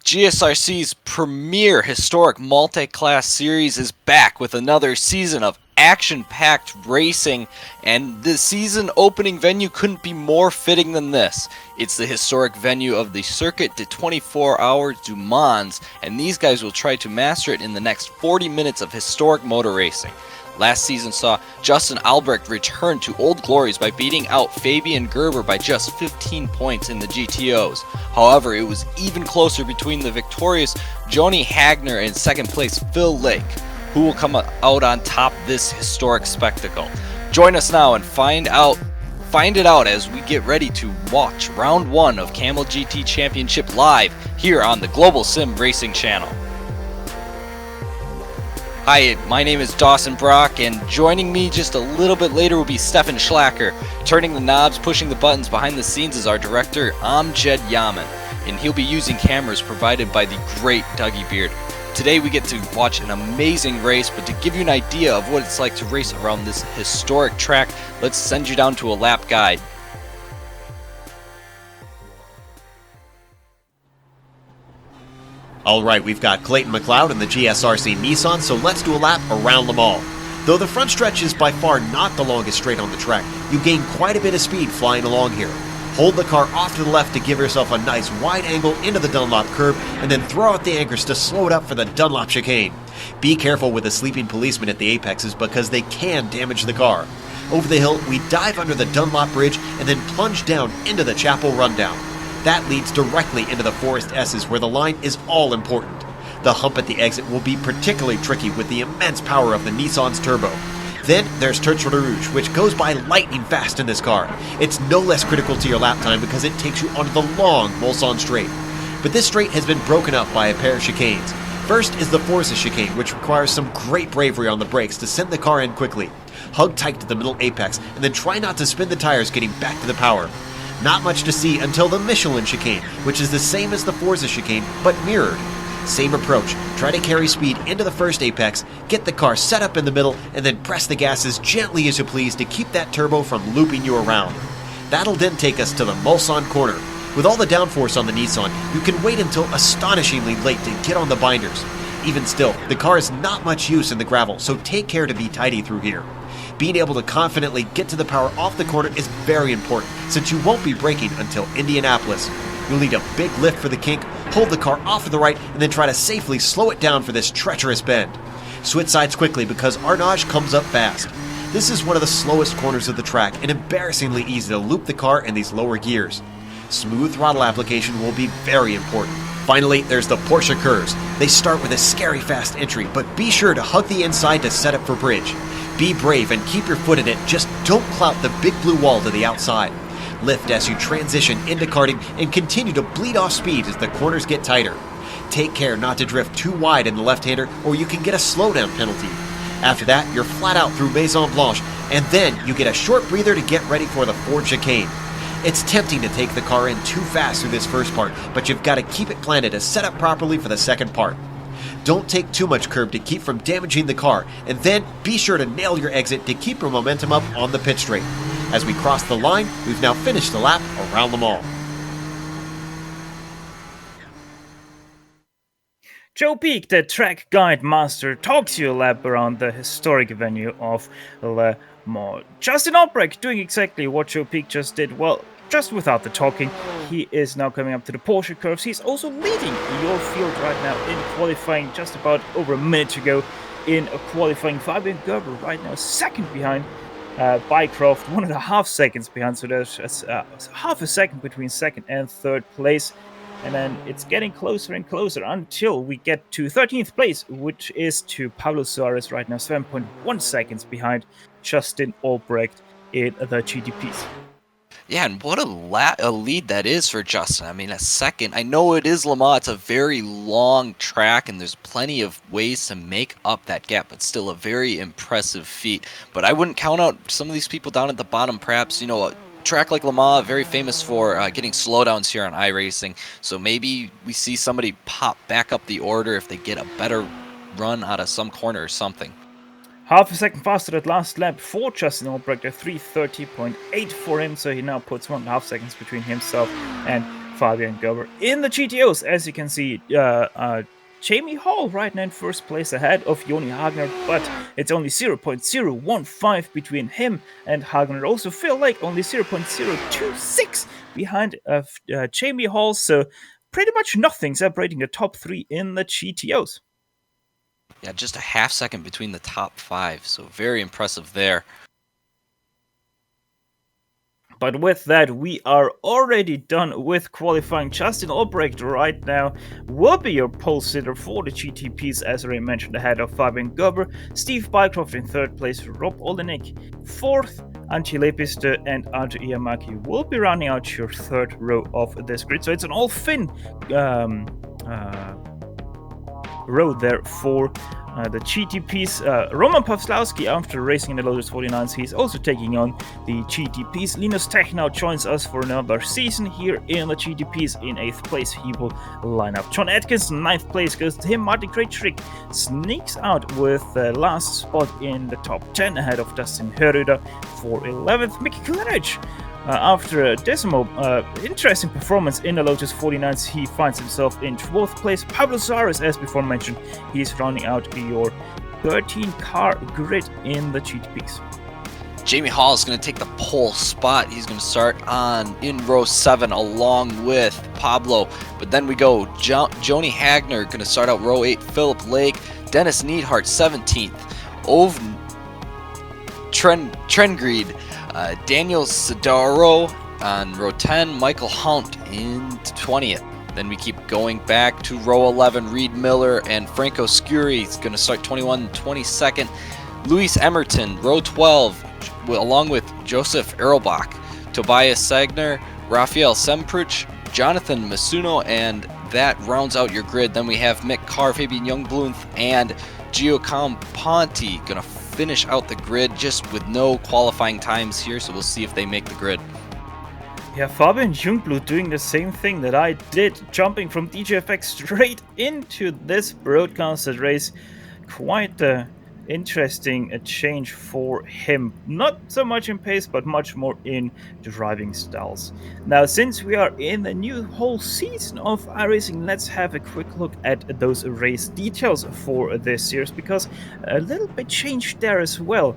GSRC's premier historic multi-class series is back with another season of action-packed racing, and the season opening venue couldn't be more fitting than this. It's the historic venue of the Circuit de 24 Hours du Mans, and these guys will try to master it in the next 40 minutes of historic motor racing. Last season saw Justin Albrecht return to old glories by beating out Fabian Gerber by just 15 points in the GTOs. However, it was even closer between the victorious Joni Hagner and second place Phil Lake, who will come out on top this historic spectacle. Join us now and find it out as we get ready to watch round 1 of Kamel GT Championship live here on the Global Sim Racing channel. Hi, my name is Dawson Brock, and joining me just a little bit later will be Stefan Schlacker. Turning the knobs, pushing the buttons behind the scenes is our director, Amjad Yaman, and he'll be using cameras provided by the great Dougie Beard. Today we get to watch an amazing race, but to give you an idea of what it's like to race around this historic track, let's send you down to a lap guide. Alright, we've got Clayton McLeod in the GSRC Nissan, so let's do a lap around Le Mans. Though the front stretch is by far not the longest straight on the track, you gain quite a bit of speed flying along here. Hold the car off to the left to give yourself a nice wide angle into the Dunlop curve, and then throw out the anchors to slow it up for the Dunlop chicane. Be careful with the sleeping policemen at the apexes because they can damage the car. Over the hill, we dive under the Dunlop bridge and then plunge down into the Chapel rundown. That leads directly into the Forest S's where the line is all important. The hump at the exit will be particularly tricky with the immense power of the Nissan's turbo. Then there's Tertre de Rouge, which goes by lightning fast in this car. It's no less critical to your lap time because it takes you onto the long Mulsanne straight. But this straight has been broken up by a pair of chicanes. First is the Forza chicane, which requires some great bravery on the brakes to send the car in quickly. Hug tight to the middle apex and then try not to spin the tires getting back to the power. Not much to see until the Michelin chicane, which is the same as the Forza chicane, but mirrored. Same approach, try to carry speed into the first apex, get the car set up in the middle, and then press the gas as gently as you please to keep that turbo from looping you around. That'll then take us to the Mulsanne corner. With all the downforce on the Nissan, you can wait until astonishingly late to get on the binders. Even still, the car is not much use in the gravel, so take care to be tidy through here. Being able to confidently get to the power off the corner is very important, since you won't be braking until Indianapolis. You'll need a big lift for the kink, hold the car off to the right, and then try to safely slow it down for this treacherous bend. Switch sides quickly because Arnage comes up fast. This is one of the slowest corners of the track and embarrassingly easy to loop the car in these lower gears. Smooth throttle application will be very important. Finally, there's the Porsche curves. They start with a scary fast entry, but be sure to hug the inside to set up for bridge. Be brave and keep your foot in it, just don't clout the big blue wall to the outside. Lift as you transition into karting and continue to bleed off speed as the corners get tighter. Take care not to drift too wide in the left-hander or you can get a slowdown penalty. After that, you're flat out through Maison Blanche, and then you get a short breather to get ready for the Ford chicane. It's tempting to take the car in too fast through this first part, but you've got to keep it planted to set up properly for the second part. Don't take too much curb to keep from damaging the car, and then be sure to nail your exit to keep your momentum up on the pit straight. As we cross the line, we've now finished the lap around Le Mans. Joe Peak, the track guide master, talks you a lap around the historic venue of Le Mans. Justin Albrecht doing exactly what Joe Peak just did, well, just without the talking. He is now coming up to the Porsche curves. He's also leading your field right now in qualifying, just about over a minute to go in qualifying. Fabian Gerber right now second behind Bycroft, 1.5 seconds behind, so there's half a second between second and third place. And then it's getting closer and closer until we get to 13th place, which is to Pablo Suarez right now, 7.1 seconds behind Justin Albrecht in the GTPs. Yeah, and what a lead that is for Justin. I mean, a second. I know it is Le Mans. It's a very long track, and there's plenty of ways to make up that gap, but still a very impressive feat. But I wouldn't count out some of these people down at the bottom. Perhaps, you know, a track like Le Mans, very famous for getting slowdowns here on iRacing. So maybe we see somebody pop back up the order if they get a better run out of some corner or something. Half a second faster at last lap for Justin Albrecht, a 3:30.8 for him, so he now puts 1.5 seconds between himself and Fabian Gerber. In the GTOs, as you can see, Jamie Hall right now in first place ahead of Joni Hagner, but it's only 0.015 between him and Hagner. Also, Phil Lake only 0.026 behind Jamie Hall, so pretty much nothing separating the top 3 in the GTOs. Yeah, just a half second between the top 5, so very impressive there. But with that, we are already done with qualifying. Justin Albrecht right now will be your pole sitter for the GTPs, as already mentioned, ahead of Fabian Gerber, Steve Bycroft in third place, Rob Olenek fourth, Antti Lepistö and Arto Iamaki will be rounding out your third row of this grid. So it's an all-Finn row there for the GTPs. Roman Pawlowski, after racing in the Lotus 49s, he's also taking on the GTPs. Linus Technow joins us for another season here in the GTPs. In 8th place, he will line up. John Atkins, 9th place, goes to him. Martin Krejcik sneaks out with the last spot in the top 10 ahead of Dustin Herruda for 11th. Mickey Kulinich, after a dismal, interesting performance in the Lotus 49s, he finds himself in 12th place. Pablo Suarez, as before mentioned, he's rounding out your 13-car grid in the GTPs. Jamie Hall is going to take the pole spot. He's going to start in row 7 along with Pablo. But then we go Joni Hagner going to start out row 8. Philip Lake, Dennis Neidhart 17th. Ove Trengried, Daniel Sidaro on row 10, Michael Hunt in 20th. Then we keep going back to row 11, Reed Miller and Franco Scuri is going to start 21 and 22nd. Luis Emerton, row 12, along with Joseph Erlbach, Tobias Sagner, Rafael Semprich, Jonathan Masuno, and that rounds out your grid. Then we have Mick Carr, Fabian Youngbluth, and Giacomo Ponti going to finish out the grid just with no qualifying times here, so we'll see if they make the grid. Yeah, Fabian Youngbluth doing the same thing that I did, jumping from DJFX straight into this broadcasted race. Quite interesting change for him. Not so much in pace, but much more in driving styles. Now, since we are in the new whole season of iRacing, let's have a quick look at those race details for this series, because a little bit changed there as well.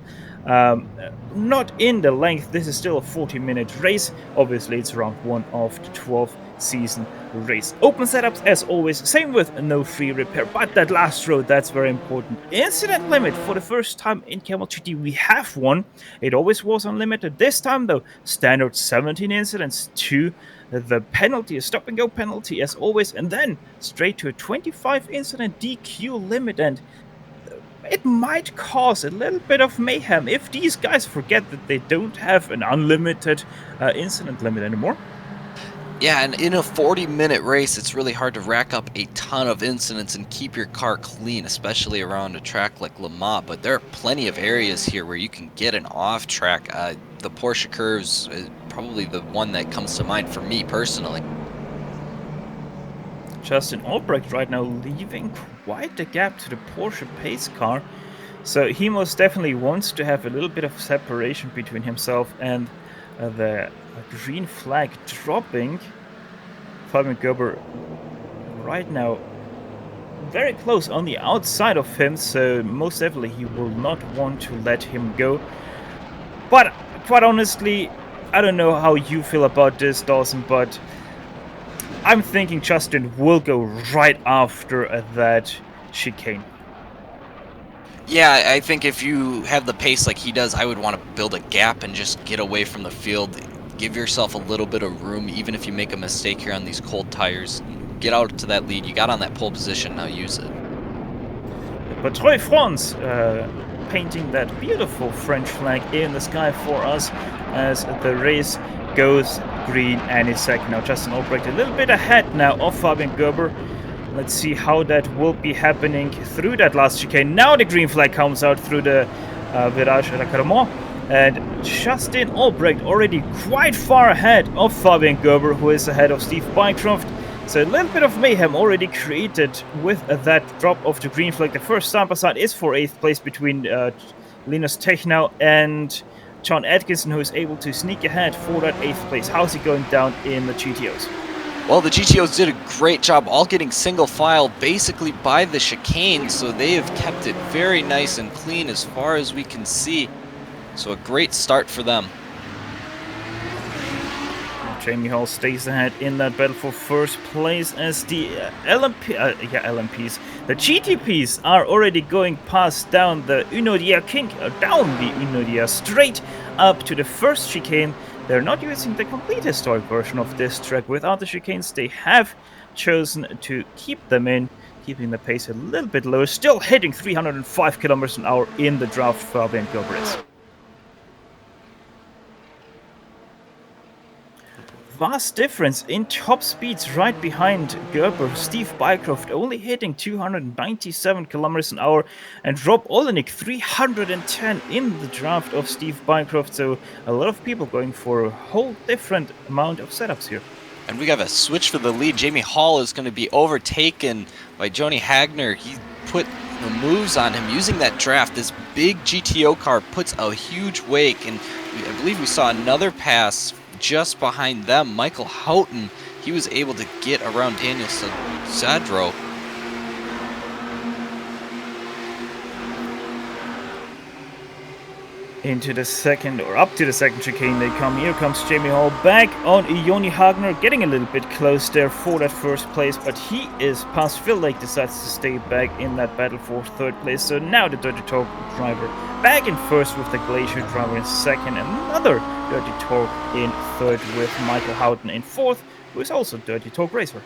Not in the length, this is still a 40-minute race. Obviously, it's round 1 of the 12th season race. Open setups as always, same with no free repair, but that last row, that's very important. Incident limit for the first time in Kamel GT, we have one. It always was unlimited. This time though, standard 17 incidents to the penalty, a stop and go penalty as always, and then straight to a 25 incident DQ limit. And it might cause a little bit of mayhem if these guys forget that they don't have an unlimited incident limit anymore. Yeah, and in a 40-minute race, it's really hard to rack up a ton of incidents and keep your car clean, especially around a track like Le Mans. But there are plenty of areas here where you can get an off-track. The Porsche curves is probably the one that comes to mind for me personally. Justin Albrecht right now leaving quite a gap to the Porsche pace car. So he most definitely wants to have a little bit of separation between himself and the green flag dropping. Fabian Gerber right now very close on the outside of him, so most definitely he will not want to let him go. But quite honestly, I don't know how you feel about this, Dawson, but I'm thinking Justin will go right after that chicane. Yeah, I think if you have the pace like he does, I would want to build a gap and just get away from the field. Give yourself a little bit of room, even if you make a mistake here on these cold tires. Get out to that lead. You got on that pole position, now use it. But Troy France painting that beautiful French flag in the sky for us as the race goes green and is second. Now Justin Albrecht a little bit ahead now of Fabian Gerber. Let's see how that will be happening through that last chicane. Now the green flag comes out through the Virage Raccarmont. And Justin Albrecht already quite far ahead of Fabian Gerber, who is ahead of Steve Bycroft. So a little bit of mayhem already created with that drop of the green flag. The first sample side is for 8th place between Linus Technow and John Atkinson, who is able to sneak ahead for that 8th place. How's he going down in the GTOs? Well, the GTOs did a great job all getting single file basically by the chicane, so they have kept it very nice and clean as far as we can see. So a great start for them. Jamie Hall stays ahead in that battle for first place as the LMPs, the GTPs are already going past down the Unodia down the Unodia straight up to the first chicane. They're not using the complete historic version of this track without the chicanes. They have chosen to keep them in, keeping the pace a little bit lower, still hitting 305 kilometers an hour in the draft for Fabian Gilbert. Vast difference in top speeds right behind Gerber. Steve Bycroft only hitting 297 kilometers an hour, and Rob Olenek 310 in the draft of Steve Bycroft. So a lot of people going for a whole different amount of setups here. And we have a switch for the lead. Jamie Hall is going to be overtaken by Joni Hagner. He put the moves on him using that draft. This big GTO car puts a huge wake, and I believe we saw another pass just behind them. Michael Houghton, he was able to get around Daniel Sadro. Into the second, or up to the second chicane they come. Here comes Jamie Hall back on Joni Hagner, getting a little bit close there for that first place, but he is past. Phil Lake decides to stay back in that battle for third place. So now the Dirty Talk driver back in first with the Glacier driver in second. Another Dirty Talk in third with Michael Houghton in fourth, who is also Dirty Talk racer.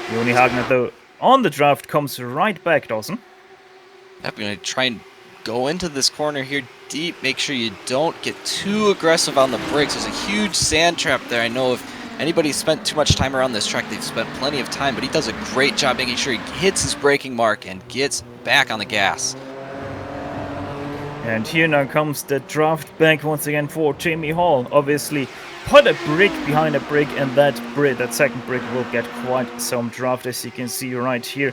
Joni Hagner, though, on the draft comes right back, Dawson. I'm going to try and go into this corner here deep. Make sure you don't get too aggressive on the brakes. There's a huge sand trap there. I know if anybody's spent too much time around this track, they've spent plenty of time, but he does a great job making sure he hits his braking mark and gets back on the gas. And here now comes the draft back once again for Jamie Hall. Obviously, put a brick behind a brick, and that second brick will get quite some draft, as you can see right here.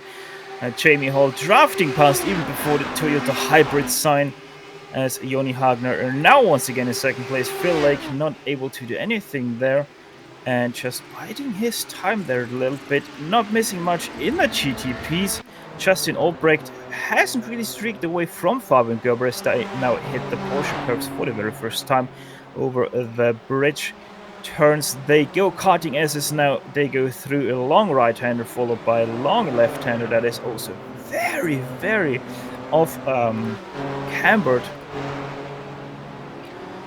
Jamie Hall drafting past even before the Toyota hybrid sign, as Joni Hagner are now once again in second place. Phil Lake not able to do anything there, and just biding his time there a little bit, not missing much in the GTPs. Justin Albrecht hasn't really streaked away from Fabian Gerber as they now hit the Porsche curves for the very first time over the bridge. Turns they go, karting S's now. They go through a long right-hander followed by a long left-hander that is also very, very off cambered.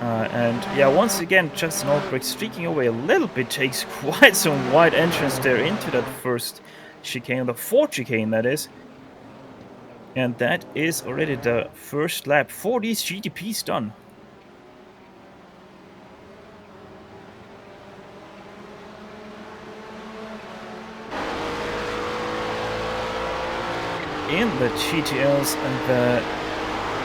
And yeah, once again, Justin Albrecht streaking away a little bit, takes quite some wide entrance there into that first chicane, the fourth chicane that is. And that is already the first lap for these GTPs done. In the GTLs, the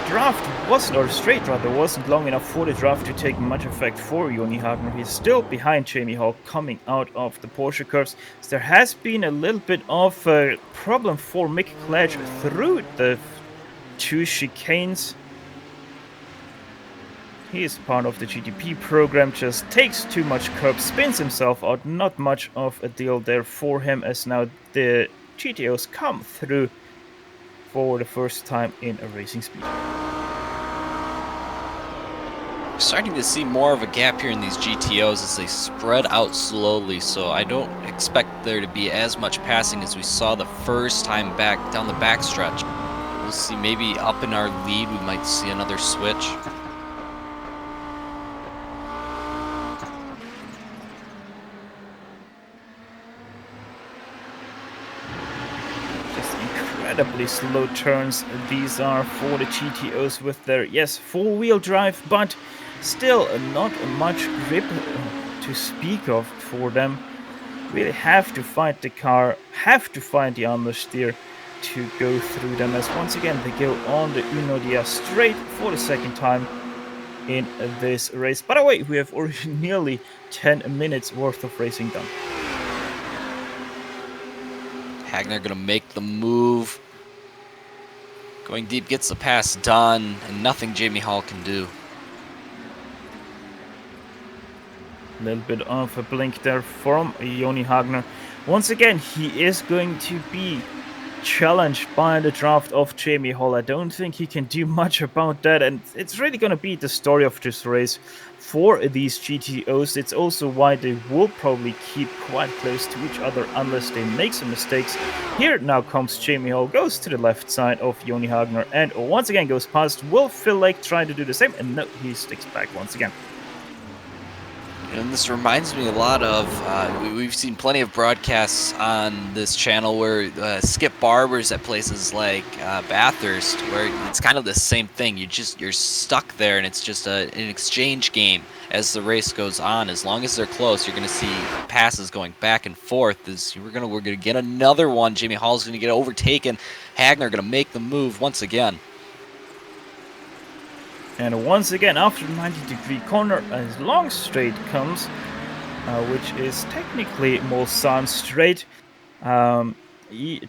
draft wasn't, or straight rather, wasn't long enough for the draft to take much effect for Joni Hagner. He's still behind Jamie Hall coming out of the Porsche curves. So there has been a little bit of a problem for Mick Klatch through the two chicanes. He is part of the GTP program, just takes too much curb, spins himself out. Not much of a deal there for him, as now the GTOs come through for the first time in a racing speed. Starting to see more of a gap here in these GTOs as they spread out slowly, so I don't expect there to be as much passing as we saw the first time back down the backstretch. We'll see, maybe up in our lead we might see another switch. Incredibly slow turns these are for the GTOs with their, yes, four-wheel drive, but still not much grip to speak of for them. Really have to fight the car, have to find the understeer to go through them, as once again they go on the Unodia straight for the second time in this race. By the way, we have already nearly 10 minutes worth of racing done. Hagner gonna make the move. Going deep, gets the pass done, and nothing Jamie Hall can do. A little bit of a blink there from Joni Hagner. Once again, he is going to be challenged by the draft of Jamie Hall. I don't think he can do much about that, and it's really going to be the story of this race for these GTOs. It's also why they will probably keep quite close to each other unless they make some mistakes. Here now comes Jamie Hall, goes to the left side of Joni Hagner, and once again goes past. Will Phil Lake try to do the same? And no, he sticks back once again. And this reminds me a lot of, we've seen plenty of broadcasts on this channel where Skip Barber's at places like Bathurst, where it's kind of the same thing. You're stuck there, and it's just an exchange game as the race goes on. As long as they're close, you're going to see passes going back and forth. We're gonna get another one. Jamie Hall's going to get overtaken. Hagner going to make the move once again. And once again, after the 90-degree corner, a long straight comes, which is technically Mulsanne straight.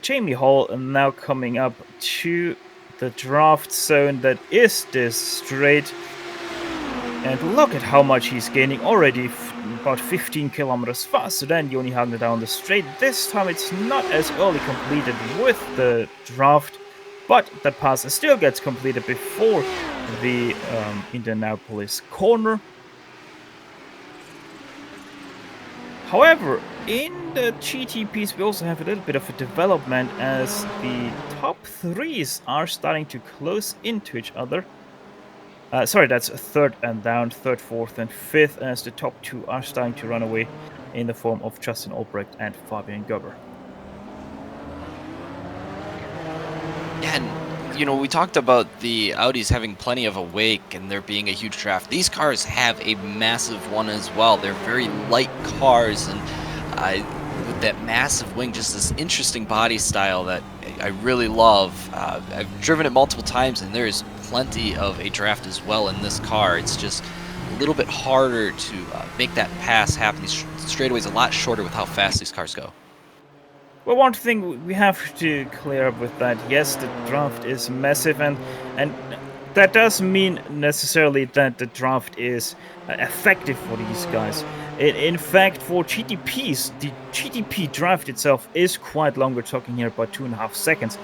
Jamie Hall now coming up to the draft zone that is this straight. And look at how much he's gaining already, about 15 kilometers faster than Joni Hagner down the straight. This time it's not as early completed with the draft, but the pass still gets completed before the Indianapolis corner. However, in the GTPs we also have a little bit of a development as the top threes are starting to close into each other. Sorry, that's third and down, third, fourth, and fifth, as the top two are starting to run away in the form of Justin Albrecht and Fabian Gober. And we talked about the Audis having plenty of a wake and there being a huge draft. These cars have a massive one as well. They're very light cars, and with that massive wing, just this interesting body style that I really love. I've driven it multiple times, and there's plenty of a draft as well in this car. It's just a little bit harder to make that pass happen. These straightaways a lot shorter with how fast these cars go. Well, one thing we have to clear up with that, yes, the draft is massive, and that doesn't mean necessarily that the draft is effective for these guys. In fact, for GTPs, the GTP draft itself is quite long. We're talking here about 2.5 seconds,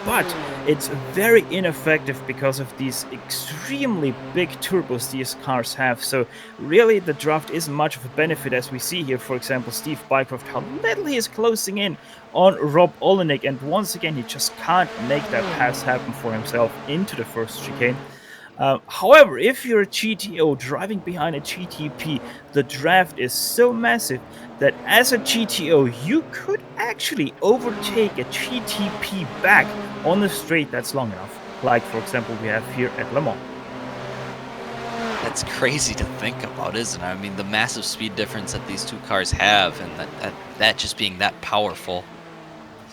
but it's very ineffective because of these extremely big turbos these cars have. So really, the draft isn't much of a benefit, as we see here, for example, Steve Bycroft, how little he is closing in on Rob Olenek, and once again, he just can't make that pass happen for himself into the first chicane. However, if you're a GTO driving behind a GTP, the draft is so massive that as a GTO, you could actually overtake a GTP back on the straight that's long enough, like, for example, we have here at Le Mans. That's crazy to think about, isn't it? I mean, the massive speed difference that these two cars have, and that just being that powerful.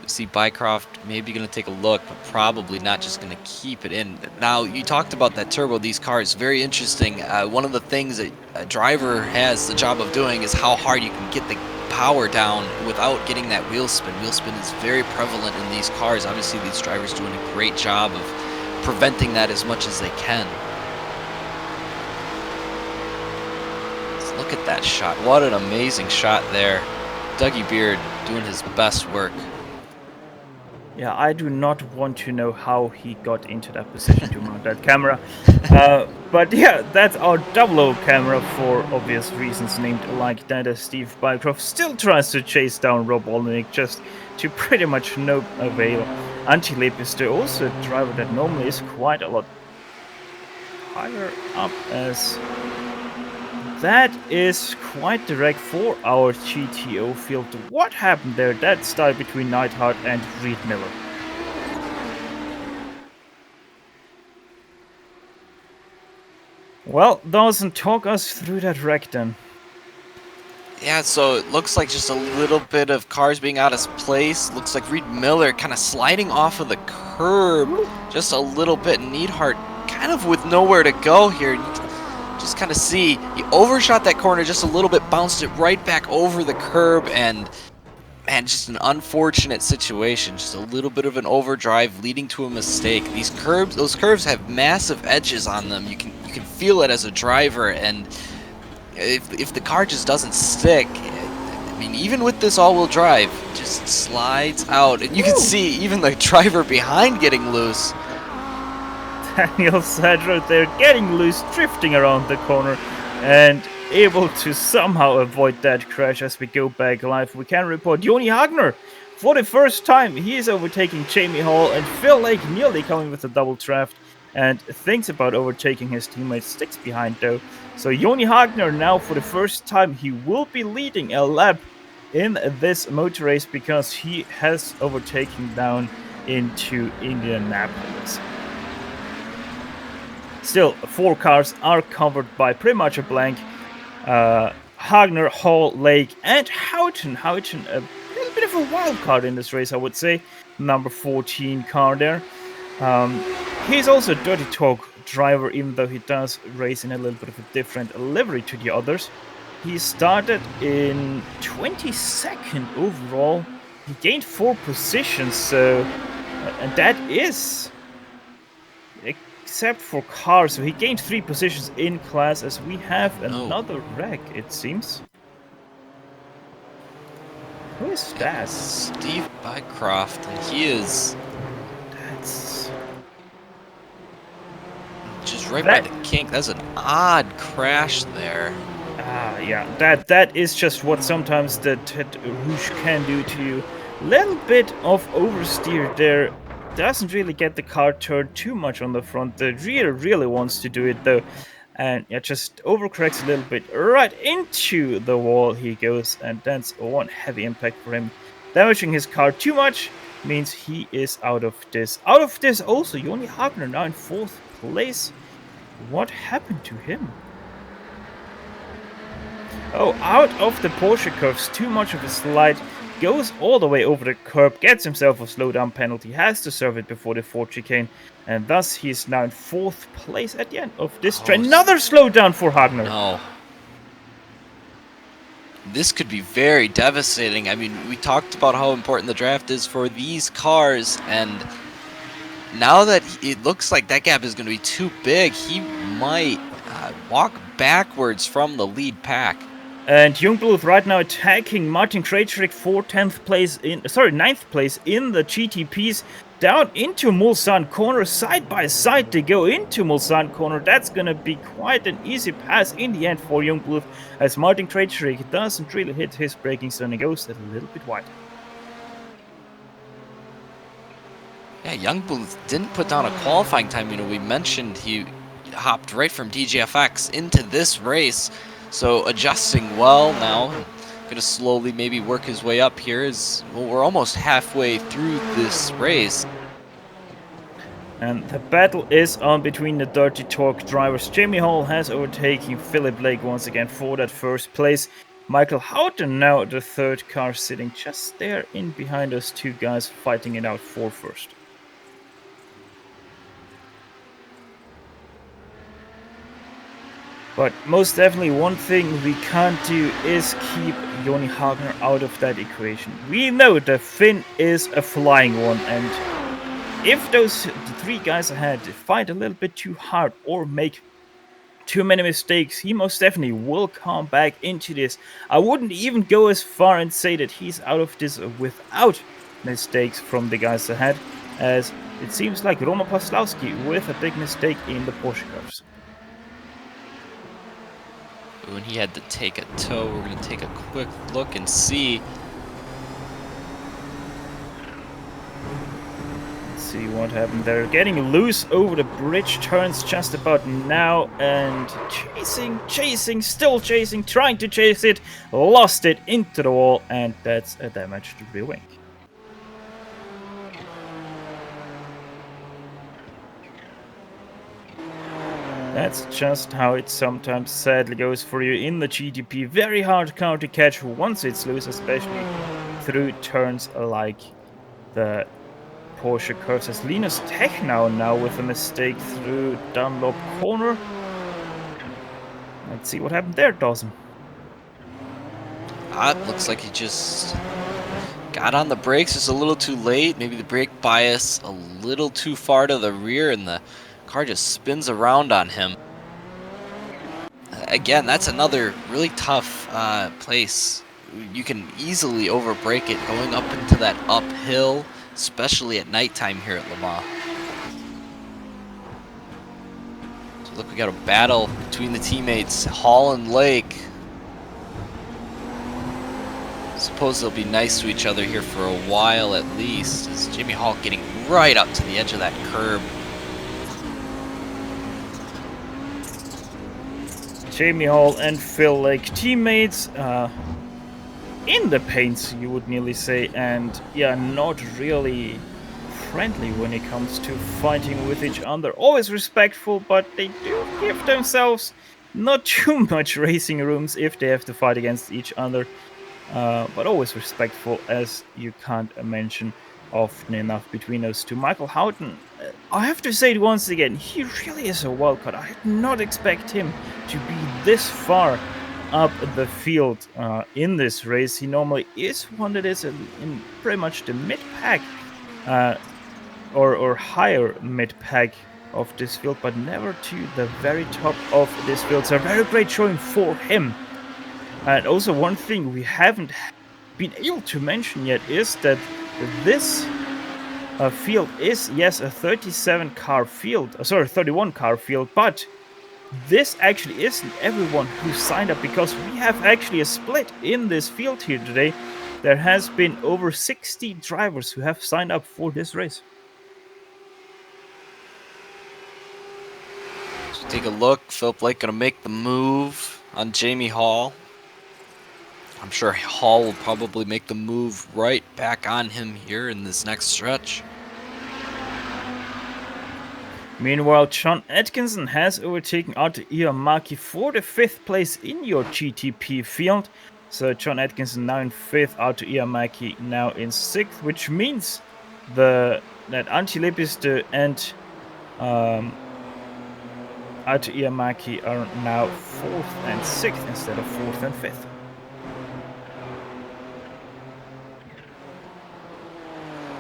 See Bycroft maybe going to take a look, but probably not just going to keep it in. Now, you talked about that turbo, these cars, very interesting. One of the things that a driver has the job of doing is how hard you can get the power down without getting that wheel spin. Wheel spin is very prevalent in these cars. Obviously, these drivers doing a great job of preventing that as much as they can. Let's look at that shot. What an amazing shot there. Dougie Beard doing his best work. Yeah, I do not want to know how he got into that position to mount that camera. But yeah, that's our 00 camera for obvious reasons named like that, as Steve Bycroft still tries to chase down Rob Olenek, just to pretty much no avail. Anti-Lepister, also a driver that normally is quite a lot higher up, as that is quite direct for our GTO field. What happened there? That start between Neidhart and Reed Miller. Well, Dawson, talk us through that wreck then. Yeah, so it looks like just a little bit of cars being out of place. Looks like Reed Miller kind of sliding off of the curb just a little bit. Neidhart kind of with nowhere to go here. Just kind of see, he overshot that corner just a little bit, bounced it right back over the curb, and man, just an unfortunate situation. Just a little bit of an overdrive leading to a mistake. These curbs, those curves have massive edges on them. You can feel it as a driver, and if the car just doesn't stick, I mean, even with this all-wheel drive, it just slides out, and you can see even the driver behind getting loose. Daniel Sadler there getting loose, drifting around the corner, and able to somehow avoid that crash. As we go back live, we can report Joni Hagner. For the first time, he is overtaking Jamie Hall, and Phil Lake nearly coming with a double draft and thinks about overtaking his teammate. Sticks behind though. So Joni Hagner now, for the first time, he will be leading a lap in this motor race because he has overtaken down into Indianapolis. Still, 4 cars are covered by pretty much a blank. Hagner, Hall, Lake, and Houghton. Houghton, a little bit of a wild card in this race, I would say. Number 14 car there. He's also a Dirty Talk driver, even though he does race in a little bit of a different livery to the others. He started in 22nd overall. He gained 4 positions, so and that is except for cars. So he gained 3 positions in class, as we have another wreck, it seems. Who is that? Steve Bycroft, and he is That's just right by the kink. That's an odd crash there. Yeah, that is just what sometimes the Ted Rouge can do to you. Little bit of oversteer there. Doesn't really get the car turned too much on the front. The rear really wants to do it though. And yeah, just overcorrects a little bit. Right into the wall he goes, and that's one heavy impact for him. Damaging his car too much means he is out of this. Out of this also, Joni Hagner now in 4th place. What happened to him? Oh, out of the Porsche curves, too much of a slide, goes all the way over the curb, gets himself a slowdown penalty, has to serve it before the 4th chicane, and thus he is now in 4th place at the end of this train. Another slowdown for Hagner. No. This could be very devastating. I mean, we talked about how important the draft is for these cars, and now that it looks like that gap is going to be too big, he might walk backwards from the lead pack. And Youngblood right now attacking Martin Krejcik for 9th place in the GTPs. Down into Mulsanne corner, side by side they go into Mulsanne corner. That's gonna be quite an easy pass in the end for Youngblood, as Martin Krejcik doesn't really hit his braking zone and goes a little bit wide. Yeah, Youngblood didn't put down a qualifying time. You know, we mentioned he hopped right from DGFX into this race. So adjusting well now, gonna slowly maybe work his way up here. Well, we're almost halfway through this race. And the battle is on between the Dirty Talk drivers. Jamie Hall has overtaken Philip Lake once again for that 1st place. Michael Houghton now the 3rd car, sitting just there in behind those 2 guys fighting it out for 1st. But most definitely one thing we can't do is keep Joni Hagner out of that equation. We know the Finn is a flying one, and if the 3 guys ahead fight a little bit too hard or make too many mistakes, he most definitely will come back into this. I wouldn't even go as far and say that he's out of this without mistakes from the guys ahead, as it seems like Roman Paslawski with a big mistake in the Porsche cars. When he had to take a tow, we're going to take a quick look and see. Let's see what happened there. Getting loose over the bridge turns just about now, and chasing, still chasing, trying to chase it, lost it into the wall, and that's a damage to rear wing. That's just how it sometimes sadly goes for you in the GTP. Very hard car to catch once it's loose, especially through turns like the Porsche curves. As Linus Technow now with a mistake through Dunlop corner. Let's see what happened there, Dawson. It looks like he just got on the brakes just a little too late. Maybe the brake bias a little too far to the rear, and the car just spins around on him. again, that's another really tough place. You can easily overbreak it going up into that uphill, especially at nighttime here at Le Mans. So look, we got a battle between the teammates, Hall and Lake. Suppose they'll be nice to each other here for a while at least, as Jamie Hall getting right up to the edge of that curb. Jamie Hall and Phil Lake, teammates in the paints, you would nearly say, and yeah, not really friendly when it comes to fighting with each other. Always respectful, but they do give themselves not too much racing rooms if they have to fight against each other. But always respectful, as you can't mention often enough between those two. Michael Houghton, I have to say it once again, he really is a wildcard. I did not expect him to be this far up the field in this race. He normally is one that is in pretty much the mid-pack or higher mid-pack of this field, but never to the very top of this field. So a very great showing for him. And also one thing we haven't been able to mention yet is that this field is, yes, a 31 car field, but this actually isn't everyone who signed up, because we have actually a split in this field here today. There has been over 60 drivers who have signed up for this race. So take a look, Philip Lake gonna make the move on Jamie Hall. I'm sure Hall will probably make the move right back on him here in this next stretch. Meanwhile, John Atkinson has overtaken Arthur Iamaki for the 5th place in your GTP field. So John Atkinson now in 5th, Arthur Iamaki now in 6th, which means that Antti Lepistö and Arthur Iamaki are now 4th and 6th instead of 4th and 5th.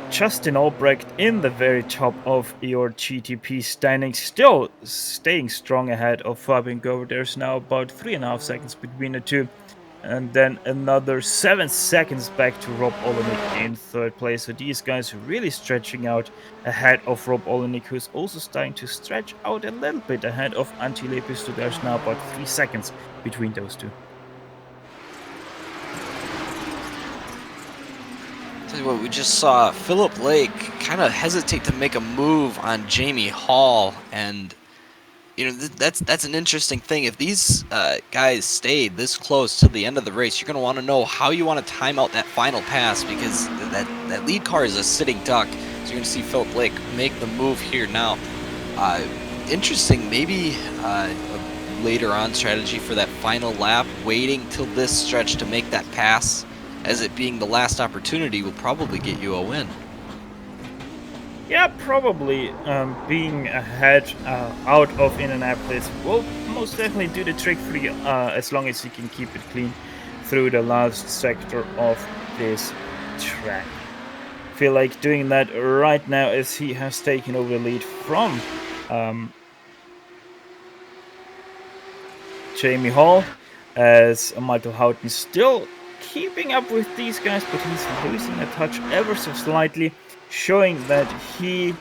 Justin Albrecht in the very top of your GTP standings, still staying strong ahead of Fabian Gover. There's now about 3.5 seconds between the two, and then another 7 seconds back to Rob Olenek in 3rd place. So these guys are really stretching out ahead of Rob Olenek, who's also starting to stretch out a little bit ahead of Antti Lepistö. There's now about 3 seconds between those two. Tell you what, we just saw Philip Lake kind of hesitate to make a move on Jamie Hall, and you know that's an interesting thing. If these guys stayed this close to the end of the race, you're going to want to know how you want to time out that final pass, because that lead car is a sitting duck. So you're going to see Philip Lake make the move here now. Interesting, maybe a later on strategy for that final lap, waiting till this stretch to make that pass, as it being the last opportunity will probably get you a win. Yeah, probably being ahead out of Indianapolis will most definitely do the trick for you, as long as you can keep it clean through the last sector of this track. Feel like doing that right now, as he has taken over the lead from Jamie Hall, as Michael Houghton still keeping up with these guys, but he's losing a touch ever so slightly, showing that he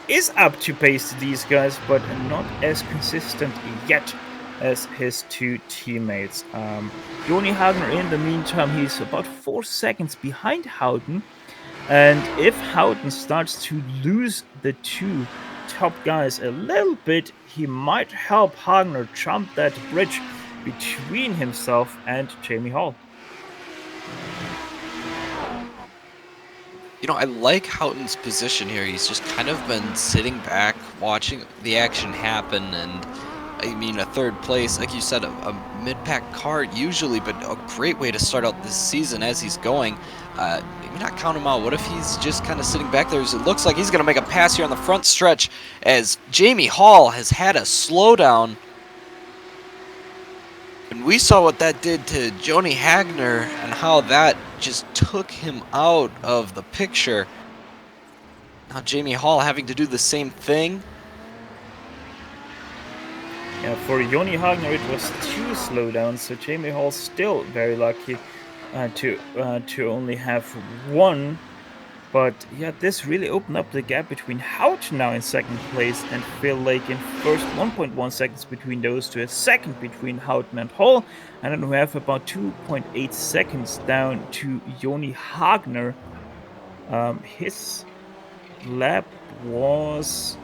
is up to pace to these guys, but not as consistent yet as his two teammates. Joni Hagner, in the meantime, he's about 4 seconds behind Houghton, and if Houghton starts to lose the two top guys a little bit, he might help Hagner jump that bridge between himself and Jamie Hall. You know, I like Houghton's position here. He's just kind of been sitting back, watching the action happen, and I mean, a 3rd place, like you said, a mid-pack car usually, but a great way to start out this season as he's going. Maybe not count him out. What if he's just kind of sitting back there? It looks like he's going to make a pass here on the front stretch, as Jamie Hall has had a slowdown. And we saw what that did to Joni Hagner and how that just took him out of the picture. Now Jamie Hall having to do the same thing. Yeah, for Joni Hagner it was 2 slowdowns, so Jamie Hall still very lucky to only have 1. But yeah, this really opened up the gap between Houch now in second place and Phil Lake in first. 1.1 seconds between those two, a second between Houghton and Hall, and then we have about 2.8 seconds down to Joni Hagner. His lap was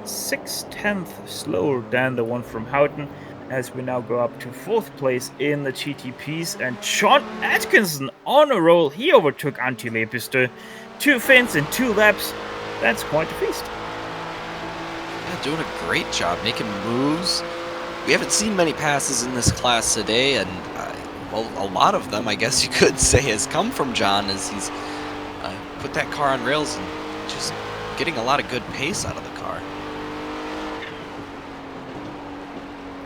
6/10 slower than the one from Houghton, as we now go up to 4th place in the GTPs, and Sean Atkinson on a roll. He overtook Antti Lepistö. 2 fins in 2 laps. That's quite a feast. Yeah, doing a great job making moves. We haven't seen many passes in this class today, and well, a lot of them, I guess you could say, has come from John as he's put that car on rails and just getting a lot of good pace out of the car.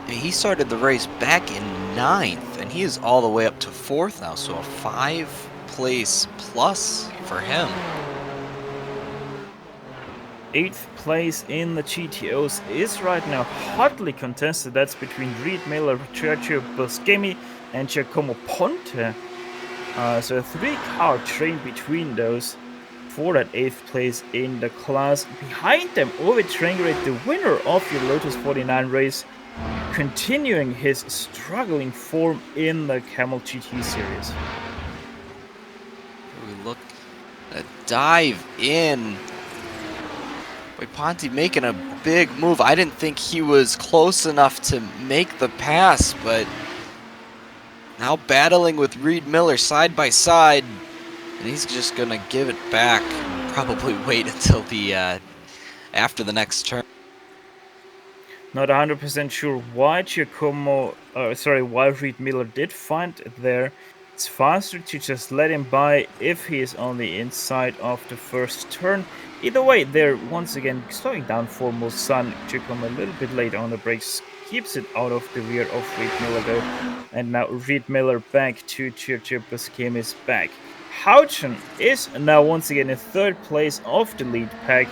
He started the race back in 9th, and he is all the way up to 4th now, so a 5-place plus for him. 8th place in the GTOs is right now hotly contested. That's between Reed Miller, Sergio Buscemi, and Giacomo Ponte. So a 3-car train between those for that 8th place in the class. Behind them, Ove Trengeret, the winner of the Lotus 49 race, continuing his struggling form in the Kamel GT series. We look a dive in. Boy, Ponte making a big move. I didn't think he was close enough to make the pass, but now battling with Reed Miller side by side, and he's just gonna give it back. Probably wait until the after the next turn. Not 100% sure why why Reed Miller did find it there. It's faster to just let him by if he is on the inside of the first turn. Either way, they're once again slowing down for Mulsanne. Giacomo a little bit late on the brakes, keeps it out of the rear of Reed Miller though. And now Reed Miller back to Sergio Buscemi's back. Houchen is now once again in 3rd place of the lead pack.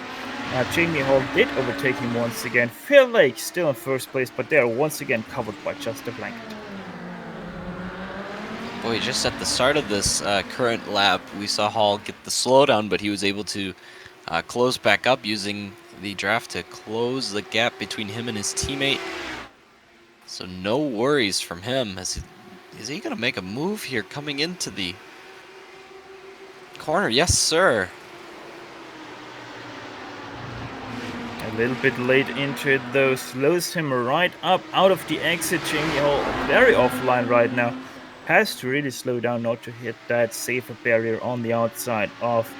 Jamie Hall did overtake him once again. Phil Lake still in 1st place, but they are once again covered by just a blanket. Boy, just at the start of this current lap, we saw Hall get the slowdown, but he was able to close back up using the draft to close the gap between him and his teammate. So no worries from him. Is he going to make a move here coming into the corner? Yes, sir. A little bit late into it though, slows him right up out of the exit. Jamie Hall very offline right now. Has to really slow down not to hit that safer barrier on the outside of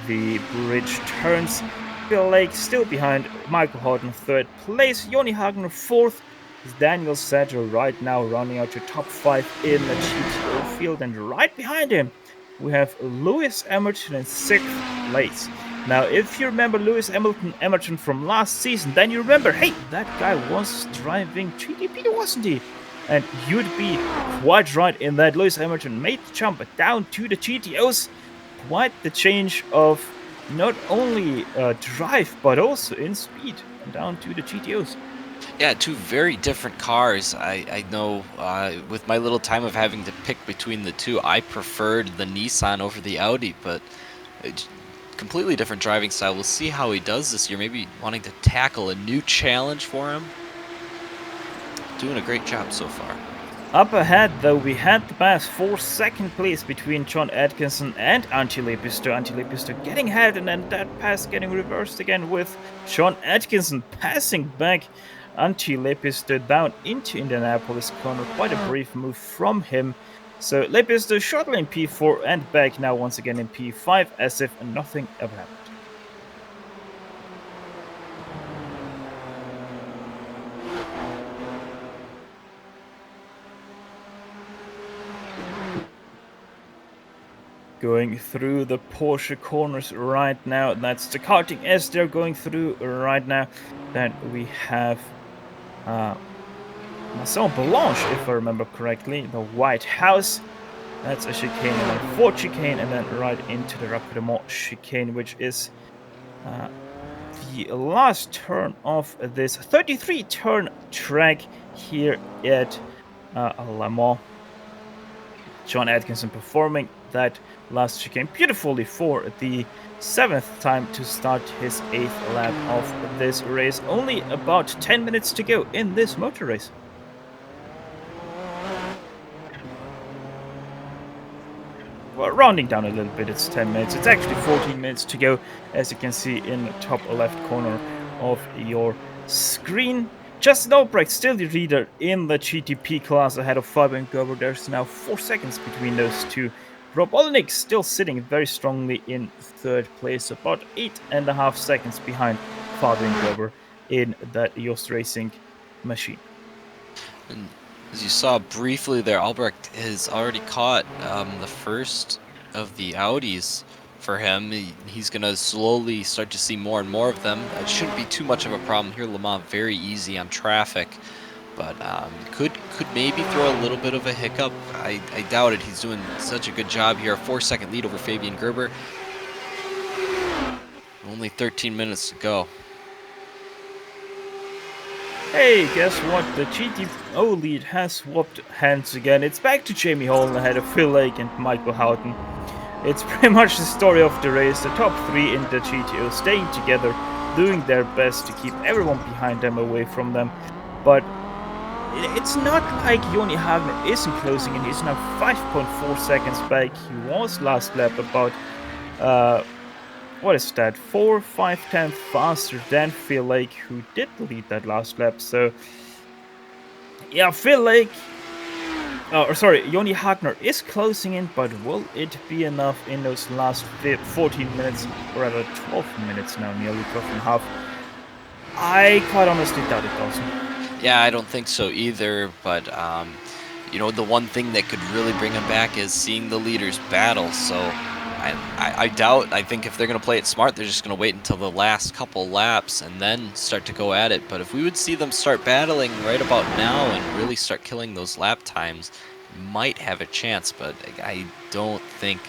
the bridge turns. Phil Lake still behind Michael Houghton 3rd place. Joni Hagner 4th. Daniel Sadger right now running out to top 5 in the GTO field. And right behind him we have Lewis Emerton in 6th place. Now, if you remember Lewis Emerton from last season, then you remember, hey, that guy was driving GTP, wasn't he? And you'd be quite right in that. Lewis Emerton made the jump down to the GTOs. Quite the change of not only drive, but also in speed down to the GTOs. Yeah, 2 very different cars. I know with my little time of having to pick between the 2, I preferred the Nissan over the Audi, but completely different driving style. We'll see how he does this year. Maybe wanting to tackle a new challenge for him. Doing a great job so far. Up ahead, though, we had the pass for 2nd place between John Atkinson and Antti Lepistö. Antti Lepistö getting ahead, and then that pass getting reversed again with John Atkinson passing back Antti Lepistö down into Indianapolis corner. Quite a brief move from him. So Lepistö shuttling P4 and back now once again in P5 as if nothing ever happened. Going through the Porsche corners right now. That's the karting as they're going through right now. Then we have Masson Blanche, if I remember correctly, the White House. That's a chicane, and then Ford chicane, and then right into the Rapidement chicane, which is the last turn of this 33-turn track here at Le Mans. John Atkinson performing that last chicane beautifully for the 7th time to start his 8th lap of this race. Only about 10 minutes to go in this motor race. Well, rounding down a little bit, it's 10 minutes. It's actually 14 minutes to go, as you can see in the top left corner of your screen. Justin Albrecht still the leader in the GTP class ahead of Fabian Gerber. There's now 4 seconds between those two. Rob Olenek still sitting very strongly in 3rd place, about 8.5 seconds behind Fabian Gerber in that Yost Racing machine. And as you saw briefly there, Albrecht has already caught the first of the Audis for him. He's going to slowly start to see more and more of them. It shouldn't be too much of a problem here. Le Mans very easy on traffic, but could maybe throw a little bit of a hiccup. I doubt it. He's doing such a good job here. A 4-second lead over Fabian Gerber. Only 13 minutes to go. Hey, guess what? The GTO lead has swapped hands again. It's back to Jamie Hall ahead of Phil Lake and Michael Houghton. It's pretty much the story of the race. The top 3 in the GTO staying together, doing their best to keep everyone behind them away from them. But it's not like Joni Hagner isn't closing in. He's now 5.4 seconds back. He was last lap about what is that, 4, 5 tenths faster than Phil Lake, who did lead that last lap. So yeah, Phil Lake, Joni Hagner is closing in, but will it be enough in those last 14 minutes, or rather 12 minutes now, nearly 12.5? I quite honestly doubt it, Dawson. Yeah, I don't think so either, but you know, the one thing that could really bring him back is seeing the leaders battle. So I doubt. I think if they're going to play it smart, they're just going to wait until the last couple laps and then start to go at it. But if we would see them start battling right about now and really start killing those lap times, might have a chance. But I don't think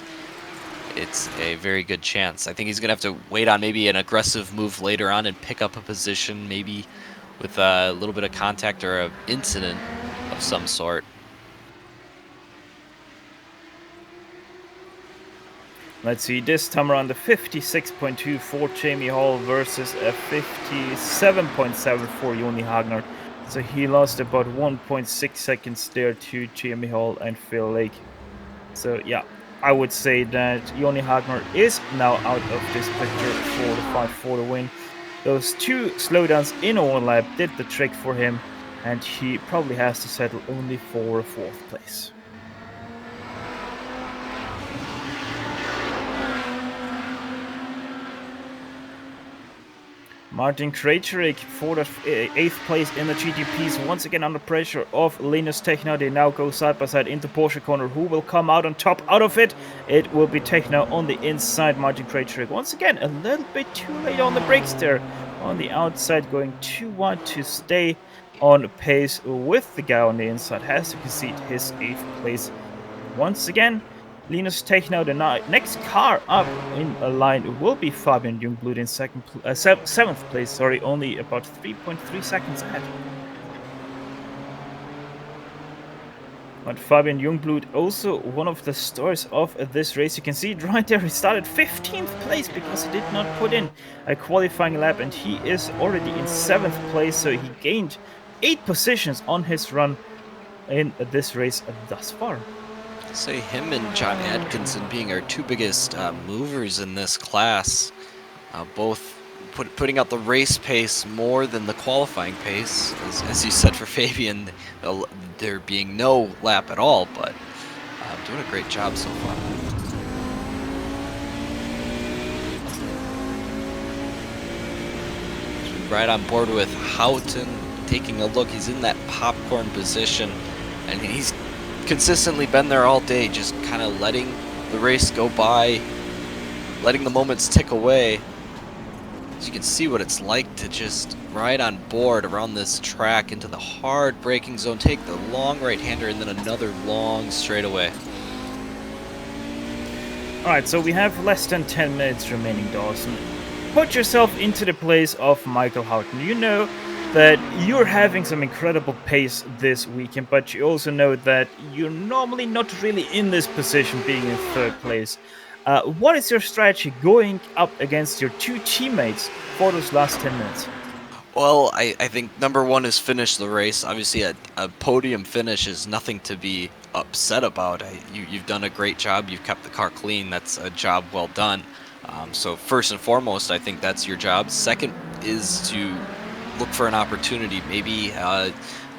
it's a very good chance. I think he's going to have to wait on maybe an aggressive move later on and pick up a position, maybe with a little bit of contact or an incident of some sort. Let's see, this time around the 56.2 for Jamie Hall versus a 57.7 for Joni Hagner. So he lost about 1.6 seconds there to Jamie Hall and Phil Lake. So yeah, I would say that Joni Hagner is now out of this picture for the fight for the win. Those 2 slowdowns in one lap did the trick for him, and he probably has to settle only for 4th place. Martin Krejcik for the 8th place in the GTPs, once again under pressure of Linus Techno. They now go side by side into Porsche corner. Who will come out on top out of it? It will be Techno on the inside. Martin Krejcik once again a little bit too late on the brakes there. On the outside, going too wide to stay on pace with the guy on the inside. Has to concede his 8th place once again. Linus Techno, the next car up in a line will be Fabian Jungblut in 7th place. Sorry, only about 3.3 seconds ahead. But Fabian Jungblut, also one of the stars of this race. You can see it right there. He started 15th place because he did not put in a qualifying lap, and he is already in 7th place. So he gained 8 positions on his run in this race thus far. Say him and John Atkinson being our 2 biggest movers in this class, both putting out the race pace more than the qualifying pace, as you said for Fabian, there being no lap at all, but doing a great job so far. Right on board with Houghton, taking a look. He's in that popcorn position, and he's consistently been there all day, just kind of letting the race go by, letting the moments tick away. So you can see what it's like to just ride on board around this track into the hard braking zone, take the long right-hander and then another long straightaway. Alright, so we have less than 10 minutes remaining, Dawson. Put yourself into the place of Michael Houghton. You know that you're having some incredible pace this weekend, but you also know that you're normally not really in this position being in third place. What is your strategy going up against your two teammates for those last 10 minutes? Well, I think number one is finish the race. Obviously, a podium finish is nothing to be upset about. You've done a great job. You've kept the car clean. That's a job well done. So first and foremost, I think that's your job. Second is to look for an opportunity. Maybe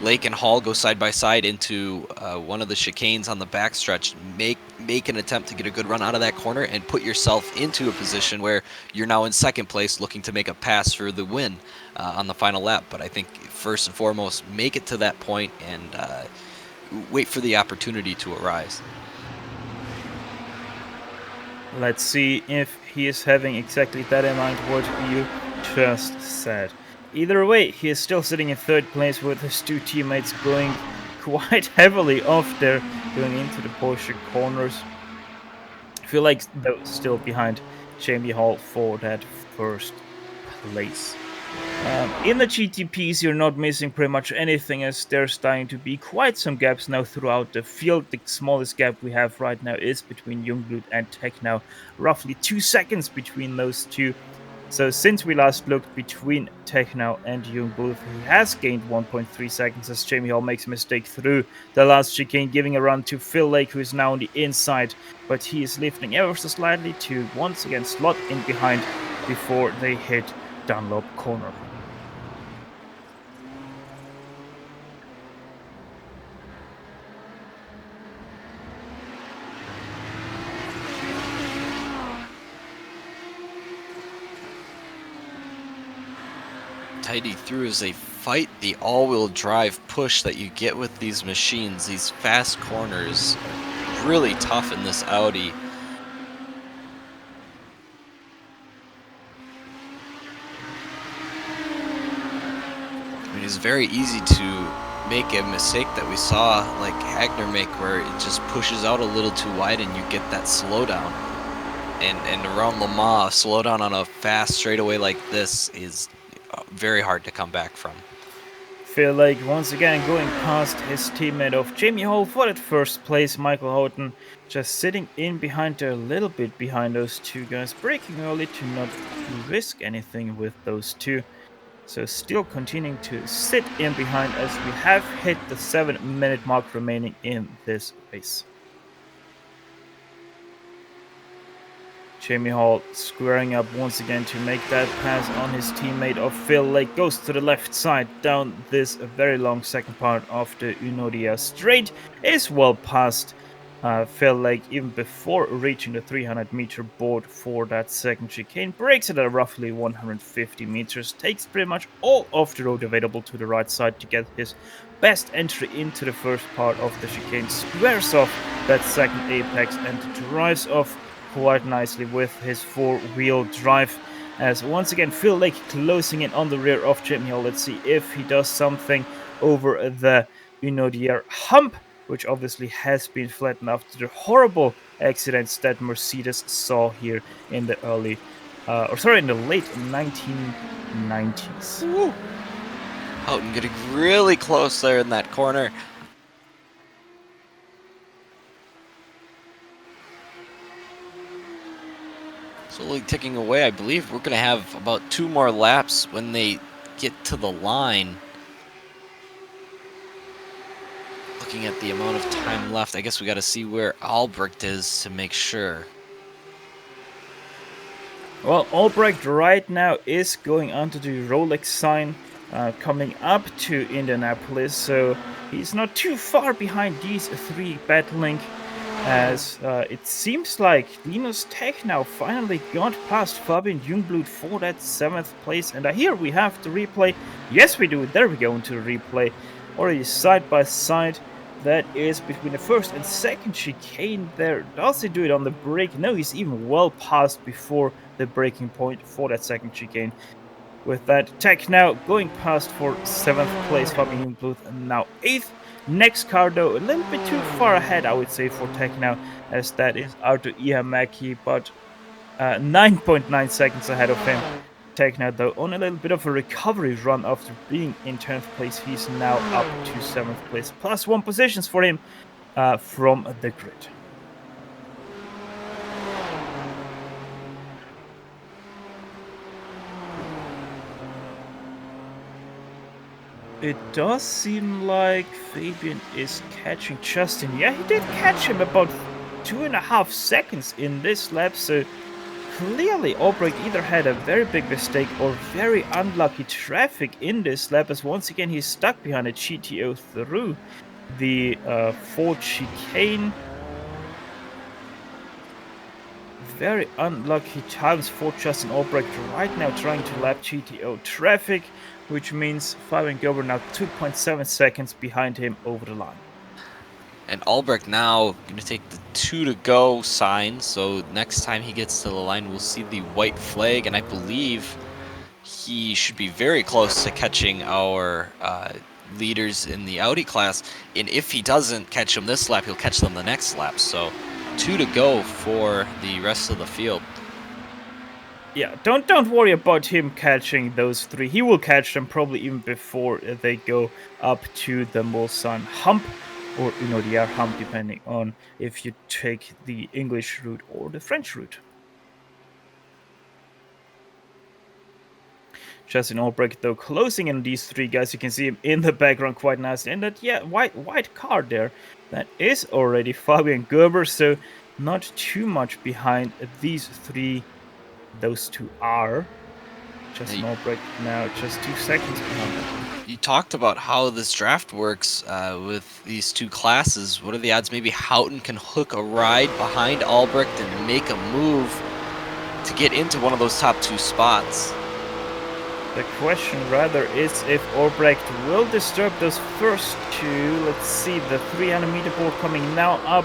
Lake and Hall go side by side into one of the chicanes on the backstretch. Make an attempt to get a good run out of that corner and put yourself into a position where you're now in second place, looking to make a pass for the win on the final lap. But I think first and foremost, make it to that point and wait for the opportunity to arise. Let's see if he is having exactly that in mind, what you just said. Either way, he is still sitting in third place with his two teammates going quite heavily off there, going into the Porsche corners. I feel like they're still behind Jamie Hall for that first place. In the GTPs, you're not missing pretty much anything, as there's starting to be quite some gaps now throughout the field. The smallest gap we have right now is between Jungblut and Tech now, roughly 2 seconds between those two. So since we last looked between Technow and Jungblut, he has gained 1.3 seconds as Jamie Hall makes a mistake through the last chicane, giving a run to Phil Lake, who is now on the inside, but he is lifting ever so slightly to once again slot in behind before they hit Dunlop corner. Tidy through as they fight the all-wheel drive push that you get with these machines. These fast corners are really tough in this Audi. I mean, it's very easy to make a mistake that we saw like Hagner make, where it just pushes out a little too wide and you get that slowdown. And around Le Mans, slowdown on a fast straightaway like this is very hard to come back from. Phil Lake once again going past his teammate of Jamie Hall for that first place. Michael Houghton just sitting in behind there, a little bit behind those two guys, braking early to not risk anything with those two. So still continuing to sit in behind as we have hit the 7-minute mark remaining in this race. Jamie Hall squaring up once again to make that pass on his teammate of Phil Lake. Goes to the left side down this very long second part of the Unodia straight. Is well past Phil Lake even before reaching the 300-meter board for that second chicane. Breaks it at roughly 150 meters. Takes pretty much all of the road available to the right side to get his best entry into the first part of the chicane. Squares off that second apex and drives off quite nicely with his four-wheel drive, as once again Phil Lake closing in on the rear of Jamie Hall. Let's see if he does something over the Unodier hump, which obviously has been flattened after the horrible accidents that Mercedes saw here in the in the late 1990s. Woo. Houghton getting really close there in that corner. Slowly ticking away. I believe we're going to have about 2 more laps when they get to the line. Looking at the amount of time left, I guess we got to see where Albrecht is to make sure. Well, Albrecht right now is going under the Rolex sign, coming up to Indianapolis, so he's not too far behind these three battling, as it seems like Linus Tech now finally got past Fabian Jungblut for that 7th place. And here we have the replay. Yes, we do. There we go into the replay. Already side by side. That is between the first and second chicane there. Does he do it on the brake? No, he's even well past before the braking point for that second chicane. With that, Tech now going past for 7th place, Fabian Jungblut, and now 8th. Next car, though, a little bit too far ahead, I would say, for Tech now, as that is Arto Ihamaki, but 9.9 seconds ahead of him. Taken out though on a little bit of a recovery run after being in 10th place. He's now up to 7th place. +1 positions for him from the grid. It does seem like Fabian is catching Justin. Yeah, he did catch him about 2.5 seconds in this lap, so clearly Albrecht either had a very big mistake or very unlucky traffic in this lap, as once again he's stuck behind a GTO through the Ford chicane. Very unlucky times for Justin Albrecht right now, trying to lap GTO traffic, which means Fabian Gerber now 2.7 seconds behind him over the line. And Albrecht now going to take the 2 to go sign, so next time he gets to the line, we'll see the white flag, and I believe he should be very close to catching our leaders in the Audi class, and if he doesn't catch them this lap, he'll catch them the next lap, so 2 to go for the rest of the field. Yeah, don't worry about him catching those 3. He will catch them probably even before they go up to the Mulsanne hump, or the air hump, depending on if you take the English route or the French route. Justin Albrecht, though, closing in on these 3 guys. You can see him in the background quite nicely. And that, yeah, white car there, that is already Fabian Gerber, so not too much behind these 3. Those 2 are. Justin Albrecht now just 2 seconds behind them. You talked about how this draft works with these 2 classes. What are the odds maybe Houghton can hook a ride behind Albrecht and make a move to get into one of those top 2 spots? The question rather is if Albrecht will disturb those first 2. Let's see, the 300-meter board coming now up.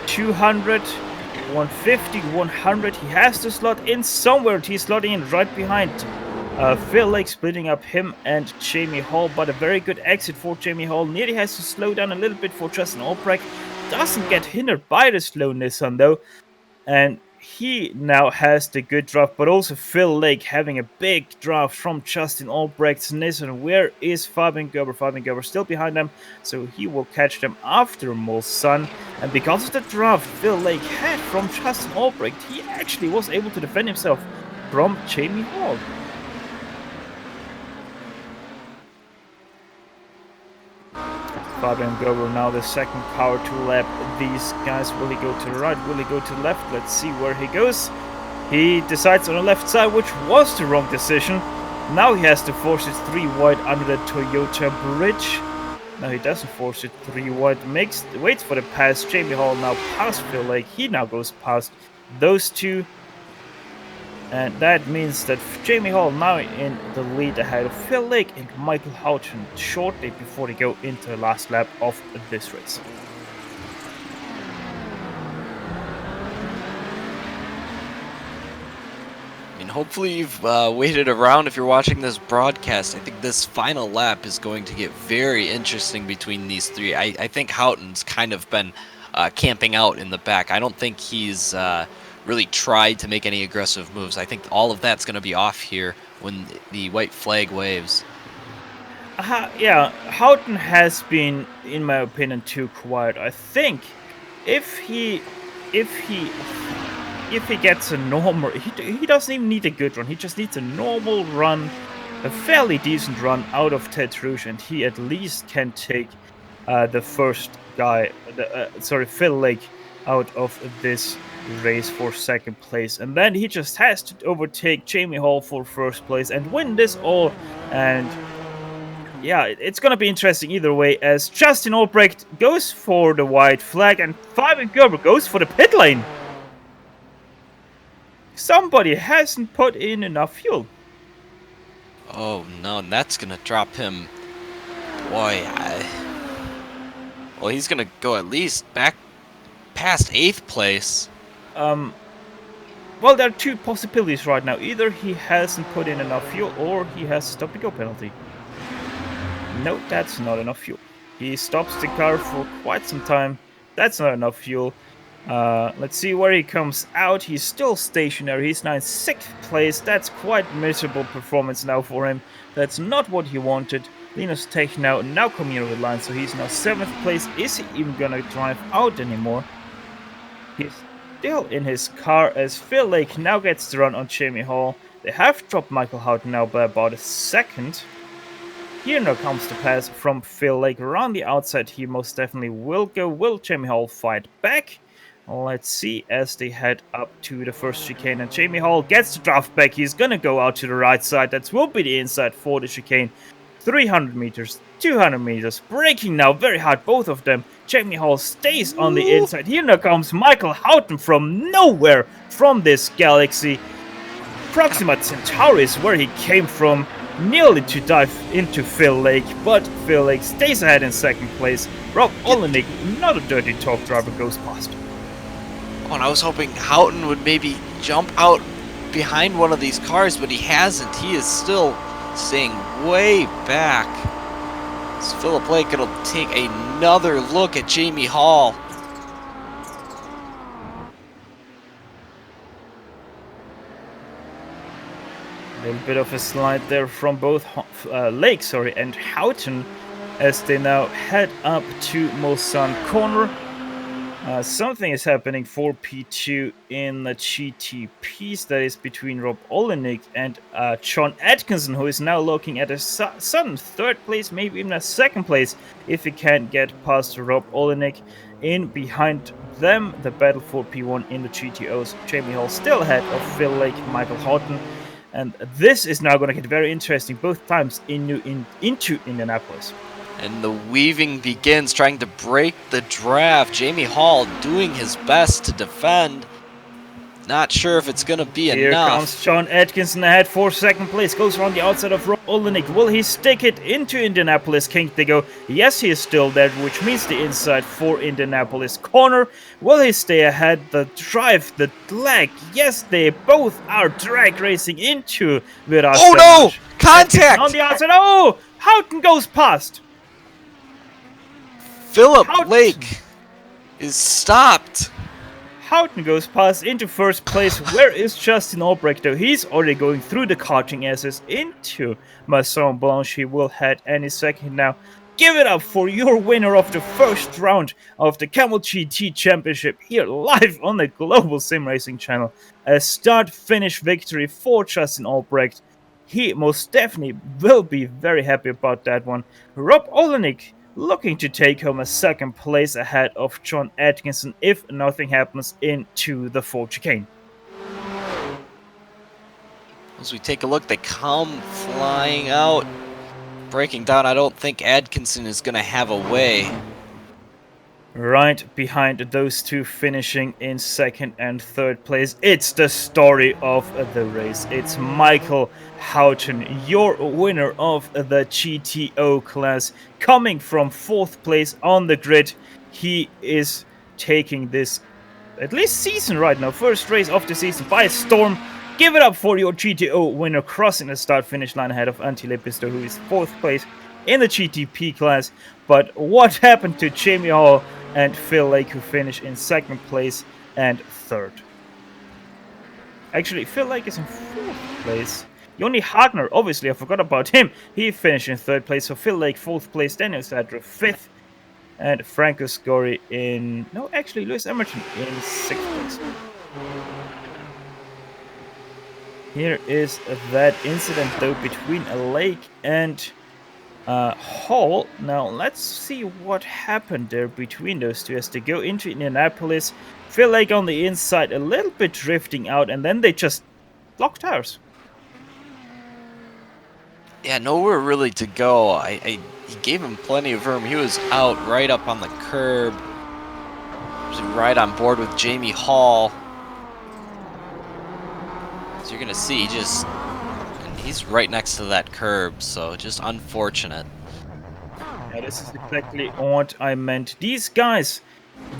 200, 150, 100. He has to slot in somewhere. He's slotting in right behind Phil Lake, splitting up him and Jamie Hall, but a very good exit for Jamie Hall. Nearly has to slow down a little bit for Justin Albrecht. Doesn't get hindered by the slow Nissan though, and he now has the good draft, but also Phil Lake having a big draft from Justin Albrecht's Nissan. Where is Fabian Gerber? Fabian Gerber still behind them, so he will catch them after Mulsanne. And because of the draft Phil Lake had from Justin Albrecht, he actually was able to defend himself from Jamie Hall. Fabian Gerber now the second power to lap these guys. Will he go to the right? Will he go to the left? Let's see where he goes. He decides on the left side, which was the wrong decision. Now he has to force it 3 wide under the Toyota bridge. No, he doesn't force it 3 wide. Waits for the pass. Jamie Hall now past Phil Lake. He now goes past those 2. And that means that Jamie Hall now in the lead ahead of Phil Lake and Michael Houghton shortly before they go into the last lap of this race. I mean, hopefully you've waited around if you're watching this broadcast. I think this final lap is going to get very interesting between these 3. I think Houghton's kind of been camping out in the back. I don't think he's really tried to make any aggressive moves. I think all of that's going to be off here when the white flag waves. Yeah, Houghton has been, in my opinion, too quiet. I think if he gets a normal, he doesn't even need a good run. He just needs a normal run, a fairly decent run out of Ted Rouge, and he at least can take the first guy, Phil Lake, out of this race for second place, and then he just has to overtake Jamie Hall for first place and win this all. And yeah, it's gonna be interesting either way, as Justin Albrecht goes for the white flag and Fabian Gerber goes for the pit lane. Somebody hasn't put in enough fuel. Oh no, and that's gonna drop him. Boy, well, he's gonna go at least back past 8th place. Well, there are 2 possibilities right now. Either he hasn't put in enough fuel, or he has a stop-and-go penalty. No, that's not enough fuel. He stops the car for quite some time. That's not enough fuel. Let's see where he comes out. He's still stationary. He's now in 6th place. That's quite miserable performance now for him. That's not what he wanted. Linus Tech now coming in with line, so he's now 7th place. Is he even gonna drive out anymore? He's still in his car as Phil Lake now gets the run on Jamie Hall. They have dropped Michael Houghton now by about a second. Here now comes the pass from Phil Lake around the outside. He most definitely will go. Will Jamie Hall fight back? Let's see as they head up to the first chicane. And Jamie Hall gets the draft back. He's gonna go out to the right side. That will be the inside for the chicane. 300 meters, 200 meters, braking now very hard, both of them. Jamie Hall stays on the inside. Here now comes Michael Houghton from nowhere from this galaxy. Proxima Centauri is where he came from, nearly to dive into Phil Lake, but Phil Lake stays ahead in 2nd place. Rob Olenek, not a dirty talk driver, goes past. Oh, and I was hoping Houghton would maybe jump out behind one of these cars, but he hasn't. He is still staying way back. So Philip Lake will take another look at Jamie Hall. A little bit of a slide there from both Lake, and Houghton as they now head up to Mulsanne corner. Something is happening for P2 in the GTPs, that is between Rob Olenek and John Atkinson, who is now looking at a sudden 3rd place, maybe even a 2nd place, if he can't get past Rob Olenek. In behind them, the battle for P1 in the GTOs. Jamie Hall still ahead of Phil Lake, Michael Houghton. And this is now going to get very interesting both times into Indianapolis. And the weaving begins, trying to break the draft. Jamie Hall doing his best to defend. Not sure if it's going to be Here enough. Here comes John Atkinson ahead for 2nd place. Goes around the outside of Rob Olenek. Will he stick it into Indianapolis? Can they go? Yes, he is still there, which means the inside for Indianapolis corner. Will he stay ahead? The drive, the lag. Yes, they both are drag racing into Viras. Oh no! Contact! Atkinson on the outside. Oh! Houghton goes past. Philip Lake is stopped. Houghton goes past into 1st place. Where is Justin Albrecht though? He's already going through the karting asses into Masson Blanche. He will head any second now. Give it up for your winner of the 1st round of the Kamel GT Championship here live on the Global SimRacing channel. A start-finish victory for Justin Albrecht. He most definitely will be very happy about that one. Rob Olenek looking to take home a 2nd place ahead of John Atkinson if nothing happens into the 4th chicane. As we take a look, they come flying out. Breaking down, I don't think Atkinson is going to have a way. Right behind those two finishing in 2nd and 3rd place, it's the story of the race. It's Michael Houghton, your winner of the GTO class, coming from 4th place on the grid. He is taking this, at least season right now, 1st race of the season by storm. Give it up for your GTO winner, crossing the start-finish line ahead of Antti Lepisto, who is 4th place in the GTP class. But what happened to Jamie Hall and Phil Lake, who finished in 2nd place and 3rd? Actually, Phil Lake is in 4th place. Yoni Hardner, obviously, I forgot about him. He finished in 3rd place. So Phil Lake, 4th place. Daniel Sadra, 5th. And Franco Scori in... No, actually, Lewis Emerton in 6th place. Here is that incident, though, between Lake and Hall. Now, let's see what happened there between those two as they go into Indianapolis. Phil Lake on the inside, a little bit drifting out, and then they just locked tires. Yeah, nowhere really to go. He gave him plenty of room. He was out right up on the curb. He was right on board with Jamie Hall. As you're gonna see, he's right next to that curb, so just unfortunate. Yeah, this is exactly what I meant. These guys,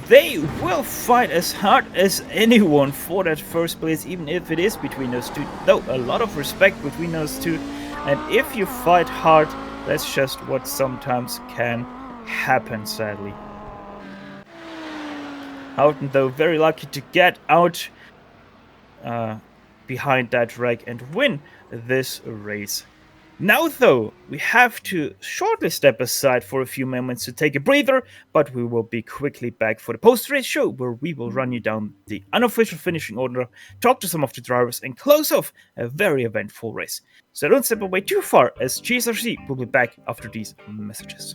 they will fight as hard as anyone for that 1st place, even if it is between those two. Though, a lot of respect between those two. And if you fight hard, that's just what sometimes can happen, sadly. Houghton, though, very lucky to get out behind that wreck and win this race. Now, though, we have to shortly step aside for a few moments to take a breather, but we will be quickly back for the post-race show where we will run you down the unofficial finishing order, talk to some of the drivers, and close off a very eventful race. So don't step away too far, as GSRC will be back after these messages.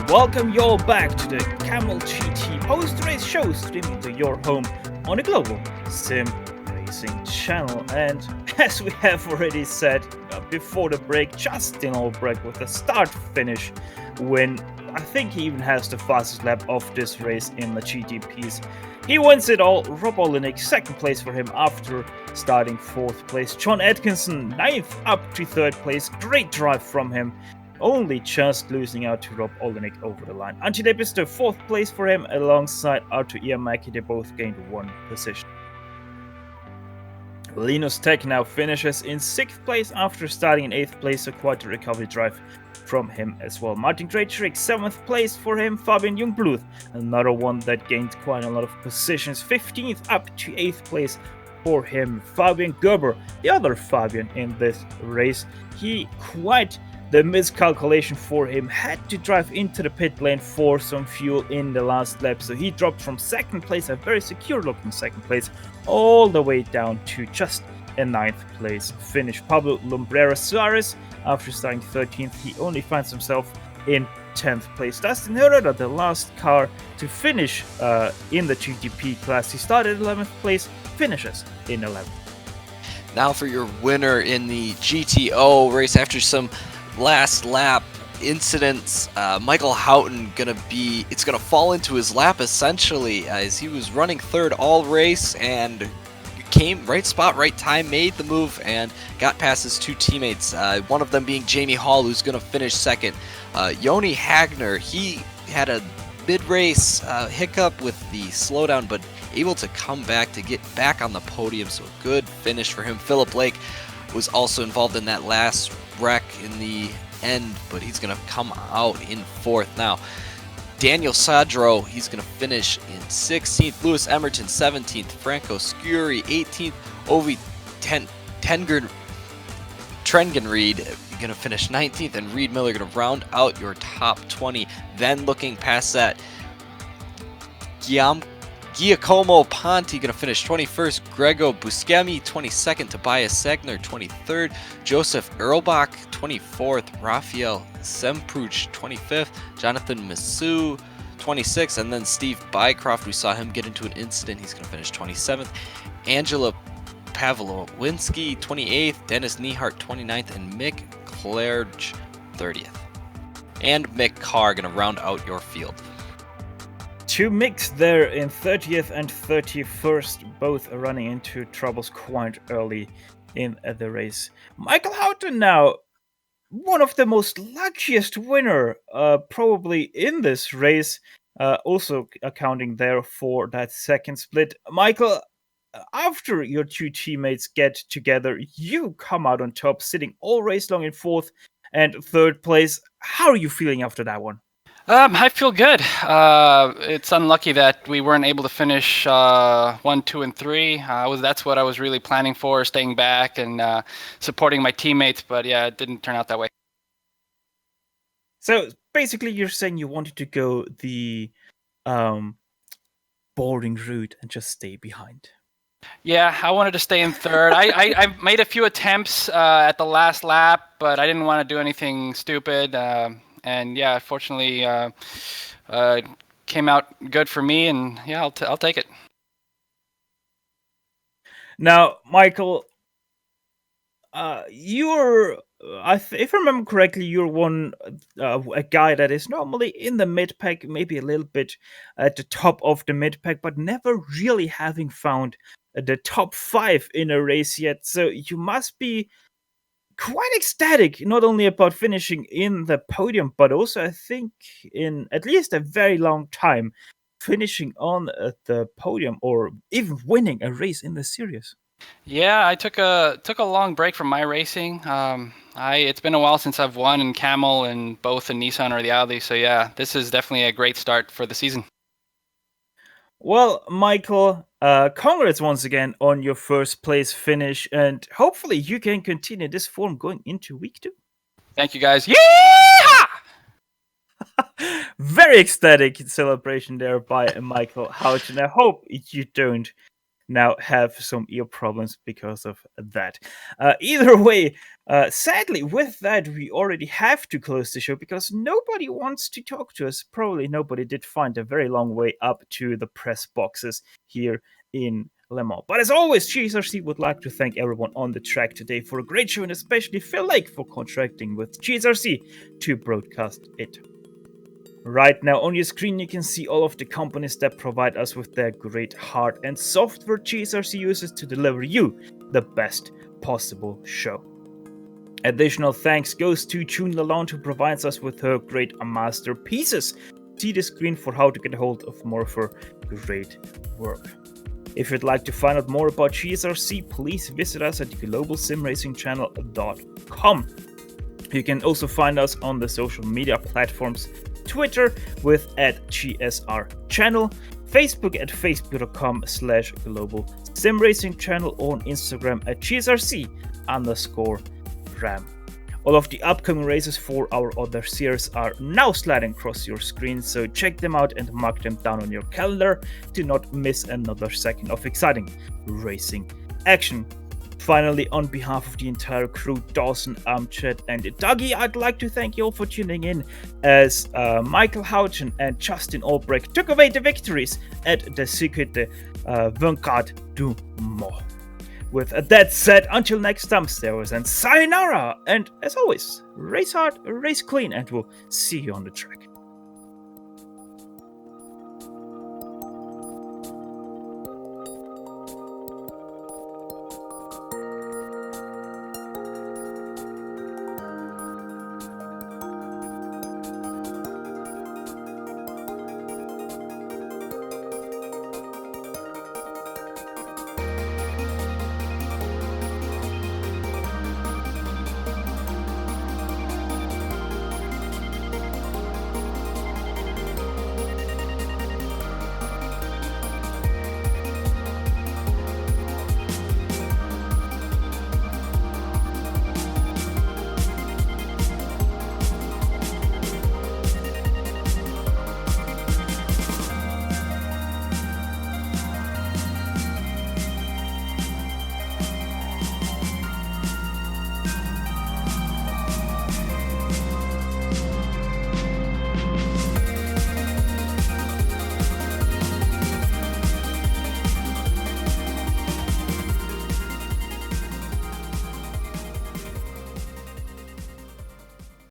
Welcome you all back to the Kamel GT post-race show, streaming to your home on the global SimRacing channel. And as we have already said before the break, Justin Albrecht with a start-finish win. I think he even has the fastest lap of this race in the GTPs. He wins it all. Rob Olenek, second place for him after starting fourth place. John Atkinson, ninth up to third place. Great drive from him. Only just losing out to Rob Olenek over the line. Antti Lepisto, fourth place for him, alongside Arto Iamaki. They both gained one position. Linus Tech now finishes in sixth place after starting in eighth place, so quite a recovery drive from him as well. Martin Greitschrik, seventh place for him. Fabian Jungbluth, another one that gained quite a lot of positions, 15th up to eighth place for him. Fabian Gerber, the other Fabian in this race, the miscalculation for him, had to drive into the pit lane for some fuel in the last lap, so he dropped from second place, a very secure looking second place, all the way down to just a ninth place finish. Pablo Lumbrera Suarez, after starting 13th, he only finds himself in 10th place. Dustin Herrera, the last car to finish in the GTP class, he started 11th place, finishes in 11th. Now for your winner in the GTO race after some last lap incidents, Michael Houghton it's gonna fall into his lap essentially, as he was running third all race and came right spot, right time, made the move and got past his two teammates, one of them being Jamie Hall, who's gonna finish second. Yoni Hagner, he had a mid-race hiccup with the slowdown, but able to come back to get back on the podium, so a good finish for him. Philip Blake was also involved in that last wreck in the end, but he's going to come out in fourth. Now, Daniel Sadro, he's going to finish in 16th. Lewis Emerton, 17th. Franco Scuri, 18th. Ovi Trengenried, going to finish 19th. And Reed Miller going to round out your top 20. Then looking past that, Giacomo Ponti going to finish 21st. Grego Buscemi 22nd. Tobias Segner 23rd. Joseph Erlbach 24th. Rafael Sempruch 25th. Jonathan Massou 26th. And then Steve Bycroft, we saw him get into an incident. He's going to finish 27th. Angela Pavlowinski 28th. Dennis Niehart 29th. And Mick Klerge 30th. And Mick Carr going to round out your field. Two Micks there in 30th and 31st, both running into troubles quite early in the race. Michael Houghton now, one of the most luckiest winner probably in this race, also accounting there for that second split. Michael, after your two teammates get together, you come out on top, sitting all race long in 4th and 3rd place. How are you feeling after that one? I feel good. It's unlucky that we weren't able to finish 1, 2, and 3. That's what I was really planning for, staying back and supporting my teammates. But yeah, it didn't turn out that way. So basically, you're saying you wanted to go the boring route and just stay behind. Yeah, I wanted to stay in 3rd. I made a few attempts at the last lap, but I didn't want to do anything stupid. And yeah, fortunately, came out good for me, and yeah, I'll take it. Now, Michael, you're, if I remember correctly, you're a guy that is normally in the mid pack, maybe a little bit at the top of the mid pack, but never really having found the top 5 in a race yet. So you must be quite ecstatic, not only about finishing in the podium, but also, I think, in at least a very long time, finishing on the podium or even winning a race in the series. Yeah, I took a long break from iRacing. It's been a while since I've won in Kamel in both the Nissan or the Audi. So yeah, this is definitely a great start for the season. Well, Michael, congrats once again on your first place finish, and hopefully you can continue this form going into week 2. Thank you, guys. Yeah! Very ecstatic celebration there by Michael Houghton. I hope you don't now have some ear problems because of that. Either way, sadly, with that, we already have to close the show because nobody wants to talk to us. Probably nobody did find a very long way up to the press boxes here in Le Mans. But as always, GSRC would like to thank everyone on the track today for a great show, and especially Phil Lake for contracting with GSRC to broadcast it. Right now on your screen you can see all of the companies that provide us with their great hard and software GSRC uses to deliver you the best possible show. Additional thanks goes to June Lalonde, who provides us with her great masterpieces. See the screen for how to get a hold of more of her great work. If you'd like to find out more about GSRC, please visit us at globalsimracingchannel.com. You can also find us on the social media platforms: Twitter with @GSRChannel, Facebook at facebook.com/globalsimracingchannel, or on Instagram at GSRC_RAM. All of the upcoming races for our other series are now sliding across your screen, so check them out and mark them down on your calendar to not miss another second of exciting racing action. Finally, on behalf of the entire crew, Dawson, Amchet, and Dougie, I'd like to thank you all for tuning in as Michael Houghton and Justin Albrecht took away the victories at the Circuit de 24 du Mans. With that said, until next time, stay and sayonara, and as always, race hard, race clean, and we'll see you on the track.